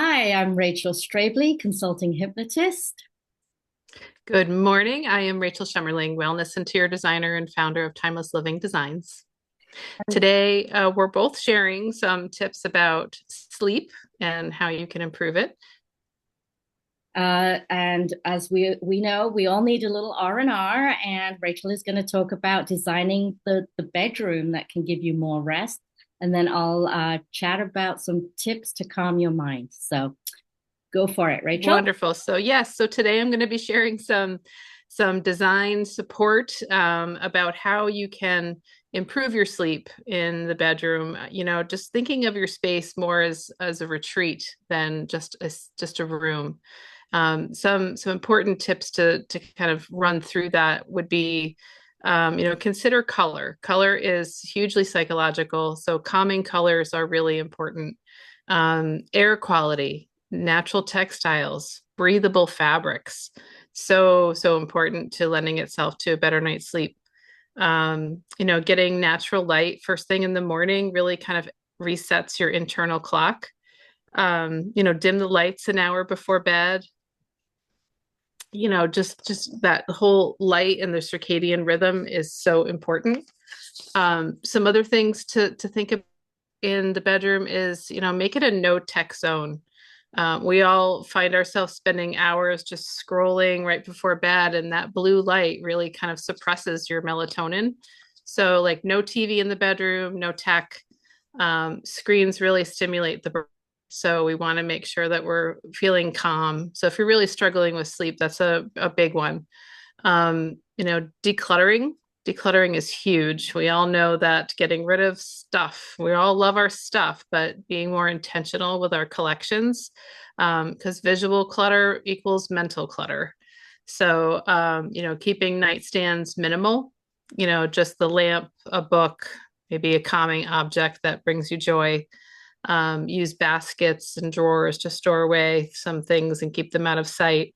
Hi, I'm Rachel Strabley, Consulting Hypnotist. Good morning. I am Rachel Schemmerling, wellness interior designer and founder of Timeless Living Designs. Today, we're both sharing some tips about sleep and how you can improve it. And as we know, we all need a little R&R, and Rachel is going to talk about designing the bedroom that can give you more rest. And then I'll chat about some tips to calm your mind. So go for it, Rachel. Wonderful. So today I'm going to be sharing some design support about how you can improve your sleep in the bedroom. Just thinking of your space more as a retreat than just a room. Some important tips to kind of run through that would be, consider color. Color is hugely psychological, so calming colors are really important. Air quality, natural textiles, breathable fabrics, so important to lending itself to a better night's sleep. Getting natural light first thing in the morning really kind of resets your internal clock. Dim the lights an hour before bed. Just that whole light and the circadian rhythm is so important. Some other things to think of in the bedroom is, make it a no tech zone. We all find ourselves spending hours just scrolling right before bed, and that blue light really kind of suppresses your melatonin. So, like, no TV in the bedroom, no tech. Screens really stimulate the brain. So, we want to make sure that we're feeling calm. So, if you're really struggling with sleep, that's a big one. Decluttering. Decluttering is huge. We all know that getting rid of stuff, we all love our stuff, but being more intentional with our collections, because visual clutter equals mental clutter. So, keeping nightstands minimal, just the lamp, a book, maybe a calming object that brings you joy. Use baskets and drawers to store away some things and keep them out of sight.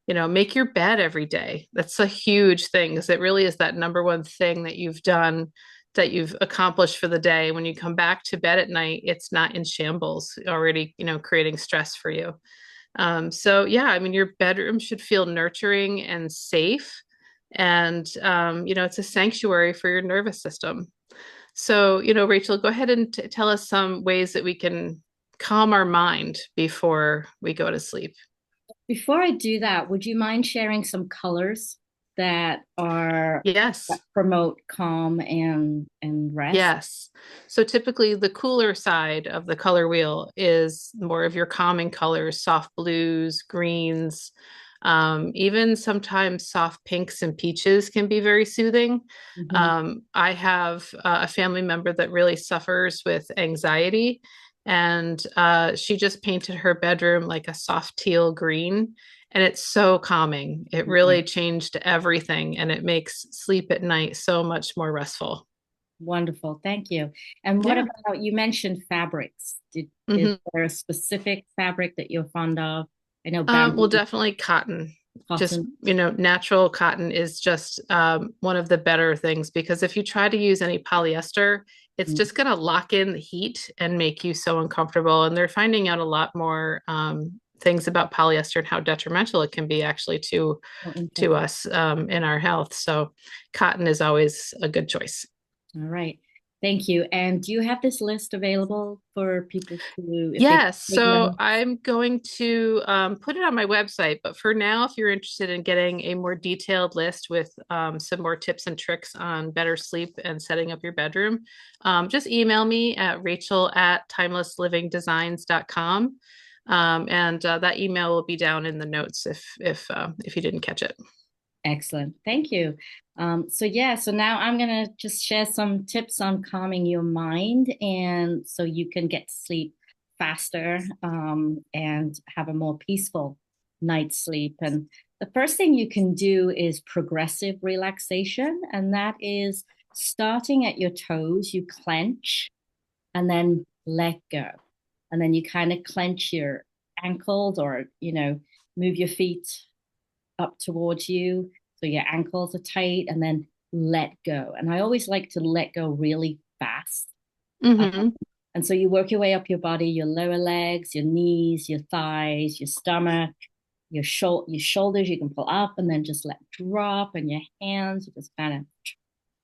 Make your bed every day. That's a huge thing because it really is that number one thing that you've done, that you've accomplished for the day. When you come back to bed at night, it's not in shambles already, creating stress for you. So yeah, I mean, your bedroom should feel nurturing and safe. And, it's a sanctuary for your nervous system. So, Rachel, go ahead and tell us some ways that we can calm our mind before we go to sleep. Before I do that, would you mind sharing some colors that Yes. promote calm and rest? Yes. So typically the cooler side of the color wheel is more of your calming colors, soft blues, greens, even sometimes soft pinks and peaches can be very soothing. Mhm. I have a family member that really suffers with anxiety, and she just painted her bedroom like a soft teal green. And it's so calming. It really changed everything, and it makes sleep at night so much more restful. Wonderful. Thank you. And what Yeah. about, you mentioned fabrics. Is hmm there a specific fabric that you're fond of? I know bamboo, Well, definitely cotton. Just, cotton. natural cotton is just one of the better things because if you try to use any polyester, it's Mm, just going to lock in the heat and make you so uncomfortable. And they're finding out a lot more things about polyester and how detrimental it can be actually oh, to interesting. us in our health. So, cotton is always a good choice. All right. Thank you. And do you have this list available for people to, if they Yes, take so them? I'm going to put it on my website. But for now, if you're interested in getting a more detailed list with some more tips and tricks on better sleep and setting up your bedroom, just email me at rachel@timelesslivingdesigns.com. And that email will be down in the notes if you didn't catch it. Excellent. Thank you. So now I'm gonna just share some tips on calming your mind, and so you can get to sleep faster, and have a more peaceful night's sleep. And the first thing you can do is progressive relaxation, and that is starting at your toes, you clench and then let go. And then you kind of clench your ankles, or, move your feet up towards you. So your ankles are tight, and then let go. And I always like to let go really fast. Um, hmm And so you work your way up your body, your lower legs, your knees, your thighs, your stomach, your shoulders, you can pull up and then just let drop, and your hands, you just kind of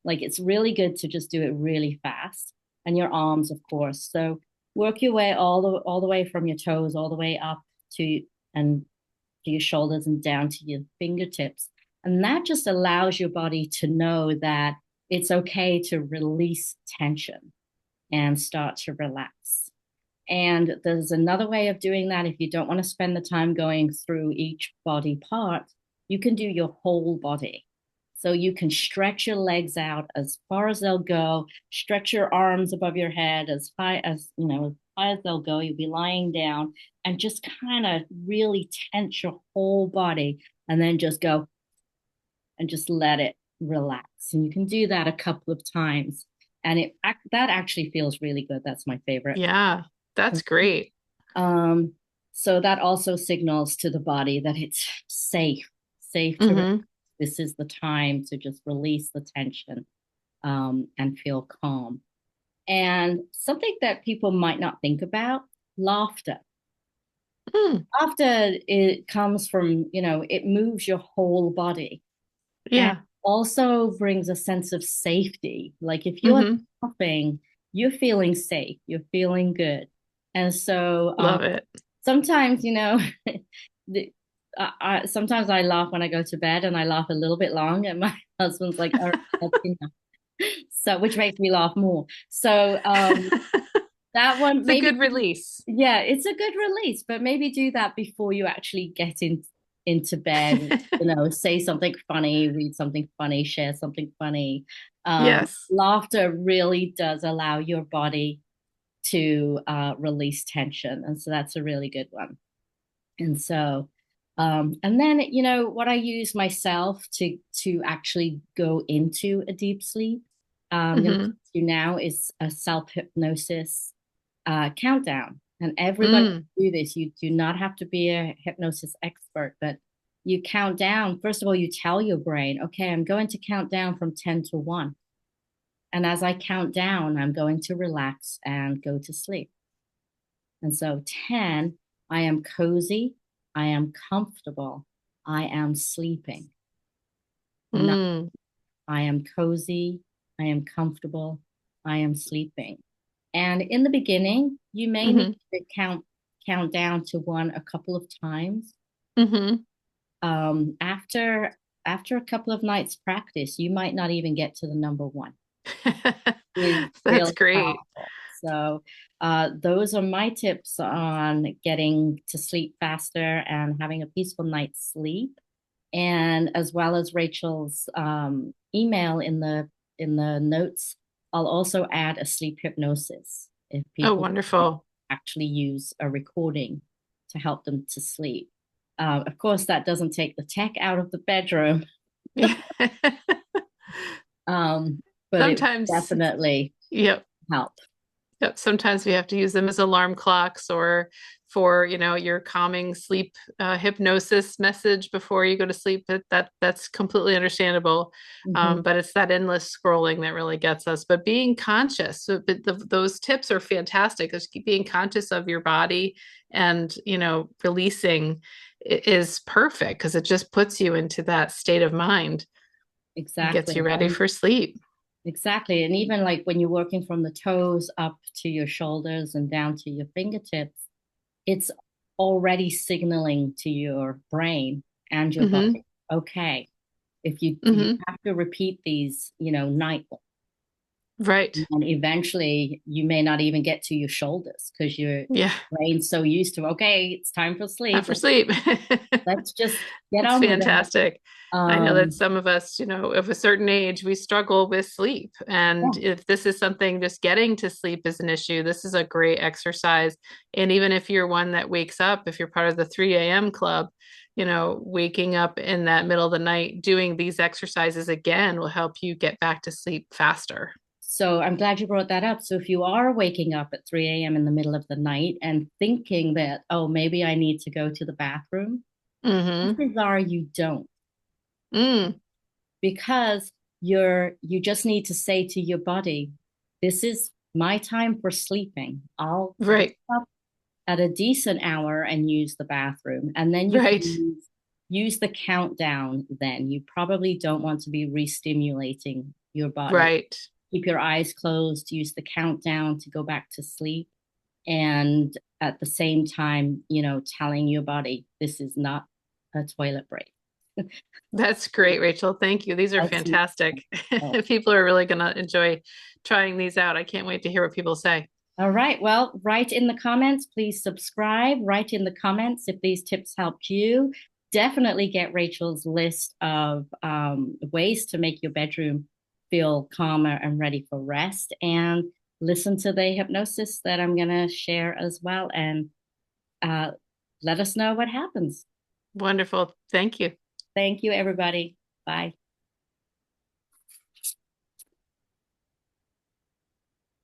like, it's really good to just do it really fast. And your arms, of course. So work your way all the way from your toes all the way up to and to your shoulders and down to your fingertips. And that just allows your body to know that it's okay to release tension and start to relax. And there's another way of doing that. If you don't want to spend the time going through each body part, you can do your whole body. So you can stretch your legs out as far as they'll go, stretch your arms above your head as high as, as high as they'll go. You'll be lying down and just kind of really tense your whole body, and then just go and just let it relax. And you can do that a couple of times. And that actually feels really good. That's my favorite. Yeah, that's great. Um, so that also signals to the body that it's safe to relax. Hmm. This is the time to just release the tension, and feel calm. And something that people might not think about, laughter. Mm, Laughter, it comes from, it moves your whole body, and yeah. also brings a sense of safety. Like if you're Hmm. laughing, you're feeling safe, you're feeling good. And so Love it. sometimes, the, sometimes I laugh when I go to bed, and I laugh a little bit long, and my husband's like, all right, that's enough. So, which makes me laugh more. So, that one, It's a maybe, good release. yeah, it's a good release, but maybe do that before you actually get into bed. Say something funny, read something funny, share something funny. Yes. Laughter really does allow your body to release tension. And so that's a really good one. And so, and then, what I use myself to actually go into a deep sleep, I'm going to Hmm. do now is a self hypnosis countdown. And everybody Mm, can do this. You do not have to be a hypnosis expert, but you count down. First of all, you tell your brain, okay, I'm going to count down from 10 to 1. And as I count down, I'm going to relax and go to sleep. And so 10, I am cozy, I am comfortable, I am sleeping. Nine, mm, I am cozy, I am comfortable, I am sleeping. And in the beginning, you may need hmm. to count down to 1 a couple of times. Hmm. After a couple of nights practice, you might not even get to the number 1. Is That's really great. powerful. So, those are my tips on getting to sleep faster and having a peaceful night's sleep, and as well as Rachel's email in the notes. I'll also add a sleep hypnosis if Oh, people wonderful. actually use a recording to help them to sleep. Of course, that doesn't take the tech out of the bedroom, um, but it Sometimes, definitely yep. help. Yep. Sometimes we have to use them as alarm clocks or for, your calming sleep hypnosis message before you go to sleep. That's completely understandable. Mhm. But it's that endless scrolling that really gets us. But being conscious, those tips are fantastic. Just keep being conscious of your body and, releasing is perfect because it just puts you into that state of mind and gets Exactly. you ready And for sleep. exactly. And even like when you're working from the toes up to your shoulders and down to your fingertips, it's already signaling to your brain and your Hmm. body, okay, if you Hmm. have to repeat these, nightly, Right. and eventually you may not even get to your shoulders because your Yeah. brain's so used to, okay, it's time for Time sleep. for sleep. Let's just get That's on with it. fantastic. I know that Um, some of us, of a certain age, we struggle with sleep. And yeah. if this is something, just getting to sleep is an issue, this is a great exercise. And even if you're one that wakes up, if you're part of the 3 a.m. club, waking up in that middle of the night, doing these exercises again will help you get back to sleep faster. So I'm glad you brought that up. So if you are waking up at 3 a.m. in the middle of the night and thinking that, oh, maybe I need to go to the bathroom, Mm-hmm. chances are you don't, Mm. because you just need to say to your body, this is my time for sleeping. I'll wake Right. up at a decent hour and use the bathroom. And then you can Right. use the countdown then. You probably don't want to be re-stimulating your body. Right. Keep your eyes closed, use the countdown to go back to sleep. And at the same time, telling your body this is not a toilet break. That's great, Rachel. Thank you. These are Excellent. fantastic. People are really going to enjoy trying these out. I can't wait to hear what people say. All right. Well, write in the comments. Please subscribe. Write in the comments if these tips helped you. Definitely get Rachel's list of ways to make your bedroom feel calmer and ready for rest. And listen to the hypnosis that I'm going to share as well. And uh, let us know what happens. Wonderful. Thank you. Thank you, everybody. Bye.